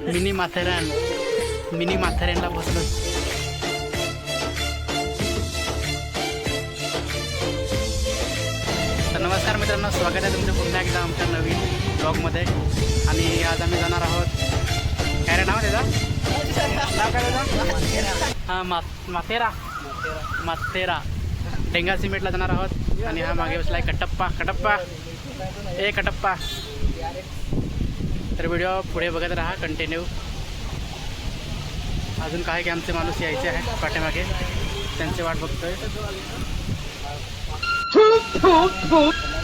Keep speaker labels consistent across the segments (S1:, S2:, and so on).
S1: Mini माथेरानला बसलो. तर नमस्कार मित्रांनो, स्वागत आहे तुमचं पुन्हा एकदा आमच्या नवीन ब्लॉगमध्ये. आणि आज आम्ही जाणार आहोत, काय रे नाव त्याचं, नाव काय त्याचं, हां माथेरा टेंगा सिमेंटला जाणार आहोत. आणि हा मागे बसला आहे कटप्पा. तर व्हिडिओ पुढे बघत राहा कंटिन्यू. अजून काय की आमचे माणूस यायचे आहे पाठीमागे, त्यांची वाट बघतोय.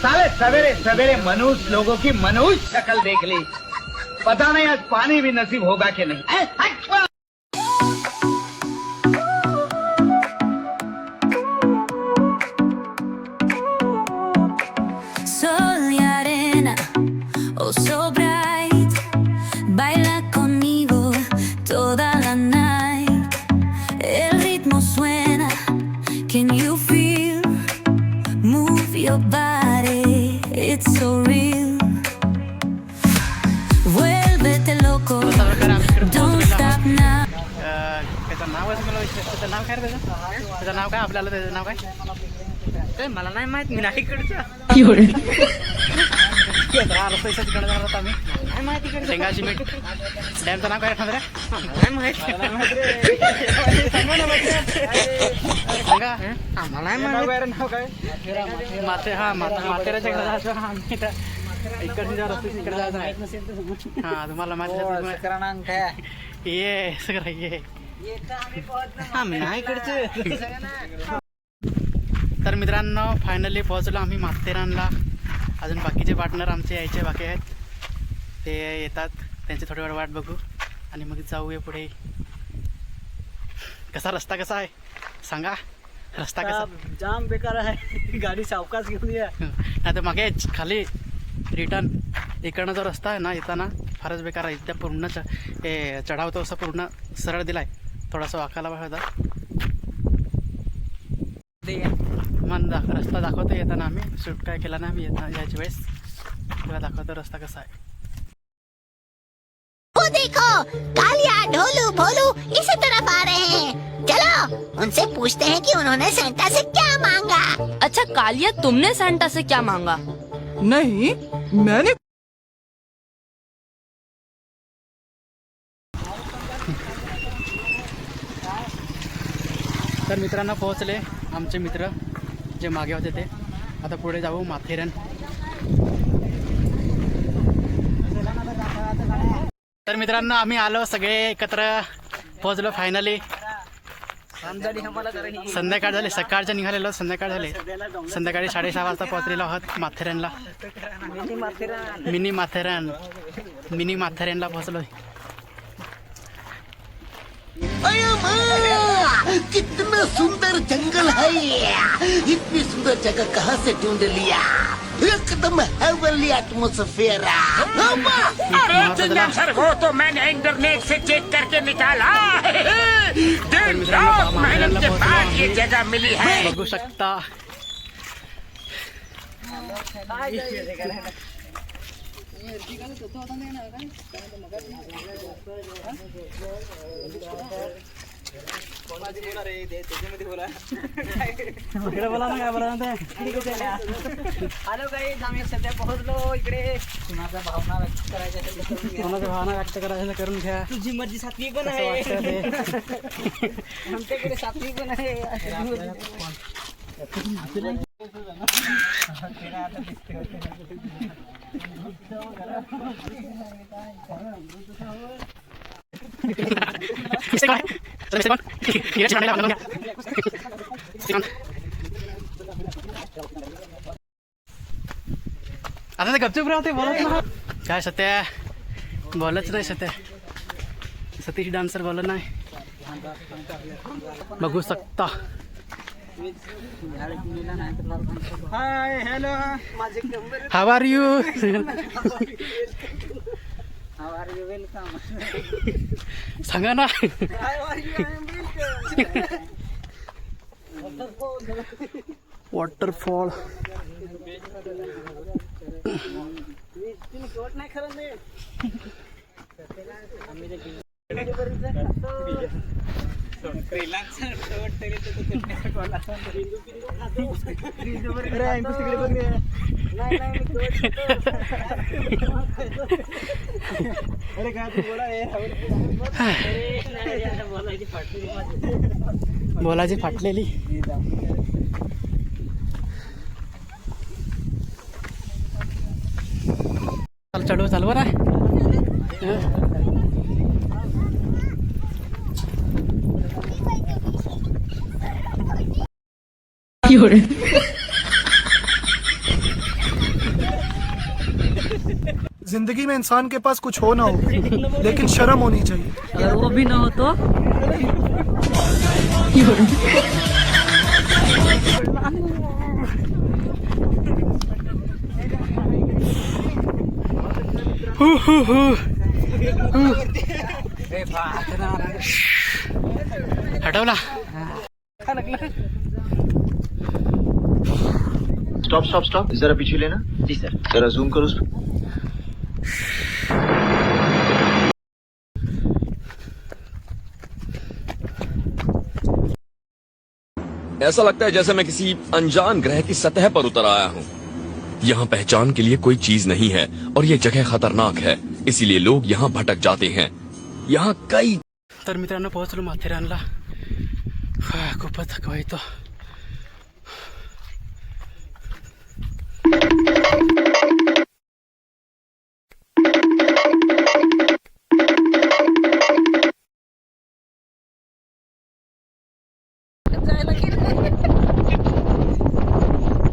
S2: साले सवेरे सवेरे मनुष्य लोगों की मनुष्य शक्ल देख ली. पता नहीं आज पानी भी नसीब होगा कि नहीं.
S3: Sol y arena, oh so bright, baila conmigo toda la night. El ritmo suena, can you feel? Move your body, it's so real. Vuélvete loco, don't stop now.
S1: त्याचं नाव असं मला त्याचं नाव काय रे, त्याचं नाव काय, आपल्याला त्याचं नाव काय मला नाही माहित. मी नाही इकडचं पैसा तिकडे जाणार होता आम्ही, नाही माहिती इकडे टेंगा सिमेंट डॅमचं नाव काय ठरलं रे, नाही माहित सांगा. आम्हाला नाव काय माथेराच्या घरात जायचं आम्ही. इकडे रस्ते इकडे जायचं आहे. हां तुम्हाला माहिती ये सगळं ये आम्ही नाही इकडचे. तर मित्रांनो फायनली पोहोचलो आम्ही माथेरानला. अजून बाकीचे पार्टनर आमचे यायचे बाकी आहेत, ते येतात, त्यांची थोडी वेळ वाट बघू आणि मग जाऊया पुढे. कसा रस्ता कसा आहे सांगा, रस्ता कसा
S4: जाम बेकार आहे, गाडी सावकाश घेऊन या.
S1: नाही तर मागे खाली रिटर्न इकडनं जो रस्ता आहे ना येताना फारच बेकार आहे. त्या पूर्ण चढाव तो असं पूर्ण सरळ दिला आहे, थोडासा वाकायला पाहिजे होता. रस्ता दाखवतो येताना, आम्ही शूट काय केला ना आम्ही याच्या वेळेस, तेव्हा दाखवतो रस्ता कसा आहे.
S5: वो देखो, कालिया ढोलू भोलू इसी तरफ आ रहे हैं. चलो उनसे पूछते हैं कि उन्होंने सेंटा से क्या मांगा.
S6: अच्छा कालिया, तुमने सेंटा से क्या मांगा?
S7: नहीं मैंने.
S1: तर मित्रांनो पोहोचले आमचे मित्र जे मागे होते ते. आता पुढे जाऊ माथेरान. तर मित्रांनो आम्ही आलो सगळे एकत्र, पोहोचलो फायनली. संध्याकाळ झाली, सकाळच्या निघालेलो, संध्याकाळ झाले, संध्याकाळी 6:30 वाजता पोहोचलेलो आहोत माथेरानला. मिनी माथेरानला पोहोचलो.
S5: कितना सुंदर जंगल है ये. इतनी सुंदर जगह कहाँ से ढूंढ लिया. एकदम हेवनली एटमॉस्फेयर.
S2: अरे सर, वो तो मैंने इंटरनेट से चेक करके निकाला. दिन रात मेहनत के बाद ये जगह मिली है.
S1: बघू शकता
S4: हॅलो गाईज, आम्ही सध्या पोहोचलो इकडे. कुणाच्या भावना व्यक्त करायच्या
S1: करून घ्या.
S4: तुझी मर्जी सातवी पण आहे, आमच्याकडे सातवी पण आहे.
S1: आता ते गपचूप राहते, बोलत ना काय. सत्या बोलच नाही, सतीश डान्सर बोलत नाही. बघू शकता.
S4: Hi hello,
S1: how are you.
S4: Welcome
S1: सांगा ना. वॉटरफॉल बोलाची फाटलेली. चढू चालू ना.
S8: जिंदगी में इंसान के पास कुछ हो ना हो लेकिन शर्म होनी चाहिए.
S4: अगर वो भी ना हो तो
S1: हटवला.
S9: स्टॉप स्टॉप स्टॉप, जरा पीछे लेना. जी सर. जरा जूम करो उस पर.
S10: ऐसा लगता है जैसे मैं किसी अनजान ग्रह की सतह पर उतर आया हूँ. यहाँ पहचान के लिए कोई चीज नहीं है और ये जगह खतरनाक है, इसीलिए लोग यहाँ भटक जाते हैं. यहाँ कई.
S1: तर मित्रांनो पोहोचलो माथेरानला. खूपच थकवा येतो.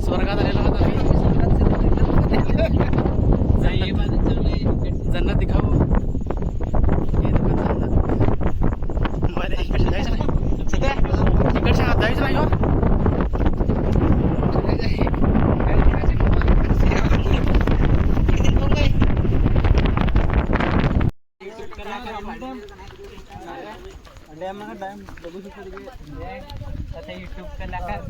S1: स्वर्गात आलेला होता मी. जन्नत दिखाओ. हे दुकान जन्नत. मला इकडे जायचं नाही. सध्या इकडच्या हात जायचं नाही हो.
S4: डॅम बघू शकतो. आता यूट्यूब कलाकार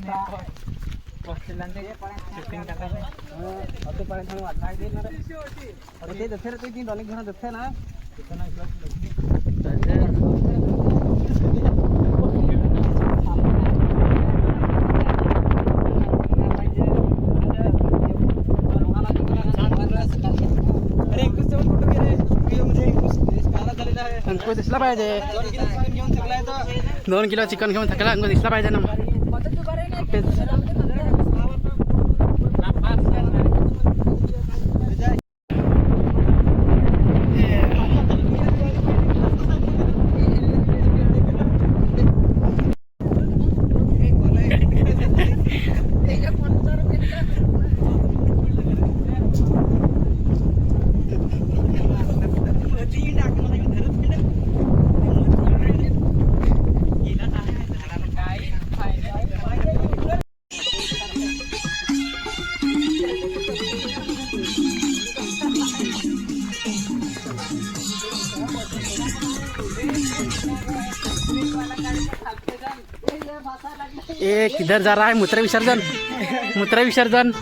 S4: शूटिंग टाकायचं. आता पाणी वाटणार ते दसऱ्या ती डॉलिंग घेऊन दसऱ्या ना
S1: अंकुश दिसला पाहिजे. 2 किलो चिकन घेऊन थकला. अंकुश दिसला पाहिजे ना. ये किधर जा रहा है? मूत्र विसर्जन. मूत्र विसर्जन.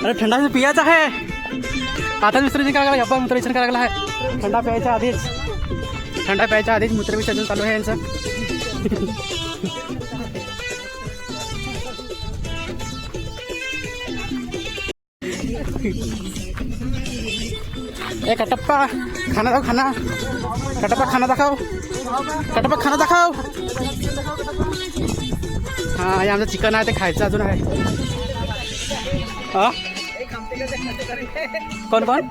S1: अरे ठंडा से पियाचा आहे. आता विसर्जन करायला आपण मूत्र विसर्जन करायला आहे. थंडा प्यायच्या आधीच मूत्र विसर्जन चालू आहे यांचं. ए कटप्पा खाना दाखव. खाना कटप्पा खाना दाखव. कटप्पा खाना दाखव. हा हे आमचं चिकन आहे ते खायचं अजून आहे. हा कोण कोण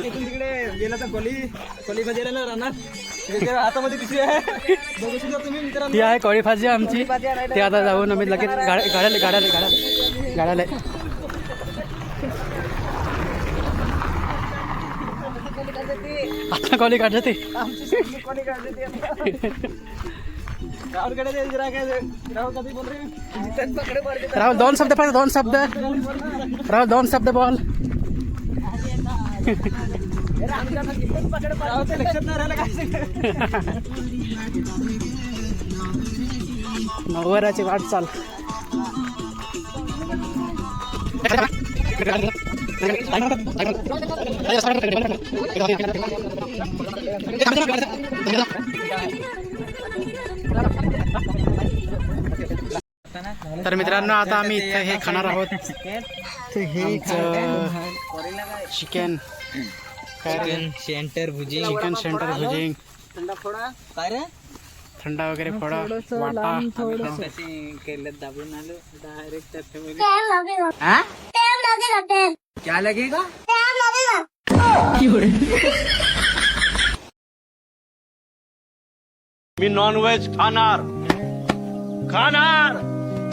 S4: तिकडे गेला तर कोली भाजी राहणार. हातामध्ये पिशवी आहे. बघू शकता तुम्ही मित्रांनो.
S1: ती आहे कोळी भाजी आमची. ती आता जाऊन आम्ही लगेच गाड्याला आता कोली काढते ते. राहुल 2 शब्द पाहिजे. 2 शब्द. राहुल 2 शब्द बोल.
S4: लक्षात नाही राहिलं काय
S1: नवराची वाटचाल. तर मित्रांनो आता आम्ही इथं हे खाणार आहोत. Chicken
S4: centre bhujing
S1: chicken centre bhujing,
S4: काय रे
S1: थंडा वगैरे फोडा वाटा.
S4: केलं दाबून आलो डायरेक्ट
S5: क्या लगेगा
S2: मी नॉनव्हेज खाणार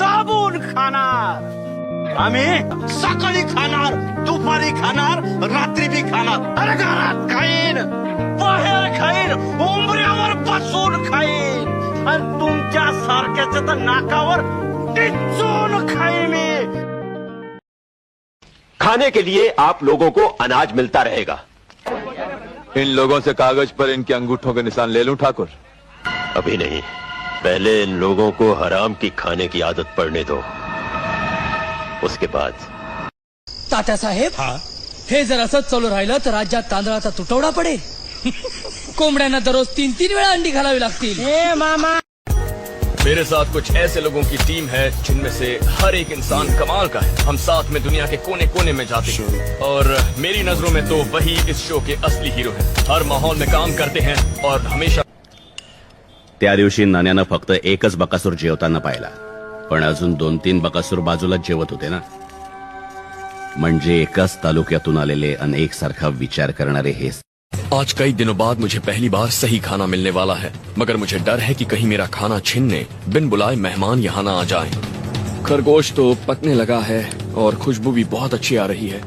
S2: दाबून खाणार. आम्ही सकाळी खाणार, दुपारी खाणार, रात्री बी खाणार. अरे घरात खाईन, बाहेर खाईन, उंबऱ्यावर बसून खाईन आणि तुमच्या सारख्याच्या तर नाकावर टिचून खाईन मी.
S9: खाने के लिए आप लोगों को अनाज मिलता रहेगा.
S10: इन लोगों से कागज पर इनके अंगूठों के निशान ले लूं ठाकुर?
S9: अभी नहीं, पहले इन लोगों को हराम की खाने की आदत पड़ने दो, उसके बाद.
S7: तात्यासाहेब हे जर असंच चालू राहिलं तर राज्यात तांदळाचा तुटवडा पडेल. कोंबड्यांना दररोज 3-3 वेळा अंडी घालावी लागतील.
S10: मेरे साथ कुछ ऐसे लोगों की टीम है जिनमें से हर एक इंसान कमाल का है. हम साथ में दुनिया के कोने कोने में जाते हैं और मेरी नजरों में तो वही इस शो के असली हीरो हैं. हर माहौल में काम करते हैं और हमेशा.
S11: त्या दिवशी नान्यानं फक्त एकच बकासूर जेवताना पाहिला, पण अजून 2-3 बकासूर बाजूलाच जेवत होते ना. म्हणजे एकाच तालुक्यातून आलेले अनेक सारखा विचार करणारे हे.
S10: आज कई दिनों बाद मुझे पहली बार सही खाना मिलने वाला है, मगर मुझे डर है कि कहीं मेरा खाना छीनने बिन बुलाए मेहमान यहाँ ना आ जाएं. खरगोश तो पकने लगा है और खुशबू भी बहुत अच्छी आ रही है,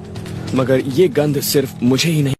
S10: मगर ये गंध सिर्फ मुझे ही नहीं